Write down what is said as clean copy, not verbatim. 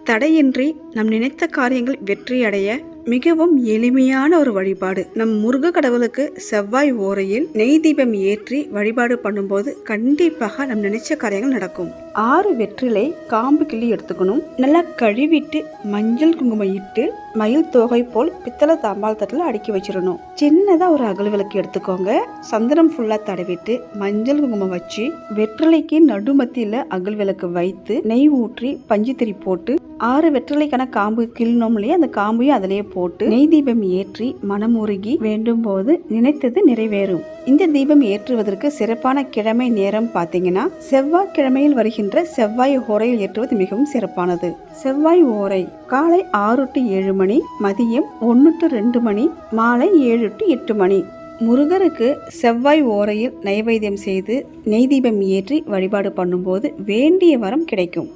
தடையின்றி நம் நினைத்த காரியங்கள் வெற்றியடைய மிகவும் எளிமையான ஒரு வழிபாடு. நம் முருக கடவுளுக்கு செவ்வாய் ஓரையில் நெய் தீபம் ஏற்றி வழிபாடு பண்ணும்போது கண்டிப்பாக நம் நினைச்ச காரியங்கள் நடக்கும். 6 வெற்றிலை காம்பு கிள்ளி எடுத்துக்கணும். நல்லா கழுவிட்டு மஞ்சள் குங்குமம் இட்டு மயில் தோகை போல் பித்தளை தாம்பால் தட்டில் அடுக்கி வச்சிடணும். சின்னதா ஒரு அகல் விளக்கு எடுத்துக்கோங்க. சந்தனம் ஃபுல்லா தடவிட்டு மஞ்சள் குங்குமம் வச்சு வெற்றிலைக்கு நடுமத்தியில அகல் விளக்கு வைத்து நெய் ஊற்றி பஞ்சுத்திரி போட்டு 6 வெற்றிலைக்கான காம்பு கிள்ளணும் இல்லையா, அந்த காம்பையும் அதிலேயே போட்டு நெய் தீபம் ஏற்றி மனமுருகி வேண்டும் போது நினைத்தது நிறைவேறும். இந்த தீபம் ஏற்றுவதற்கு சிறப்பான கிழமை நேரம் பார்த்தீங்கன்னா செவ்வாய் கிழமையில் வருகின்ற செவ்வாய் ஓரையில் ஏற்றுவது மிகவும் சிறப்பானது. செவ்வாய் ஓரை காலை 6 to 7 மணி, மதியம் 1 to 2 மணி, மாலை 7 to 8 மணி. முருகருக்கு செவ்வாய் ஓரையில் நைவேத்தியம் செய்து நெய் தீபம் ஏற்றி வழிபாடு பண்ணும்போது வேண்டிய வரம் கிடைக்கும்.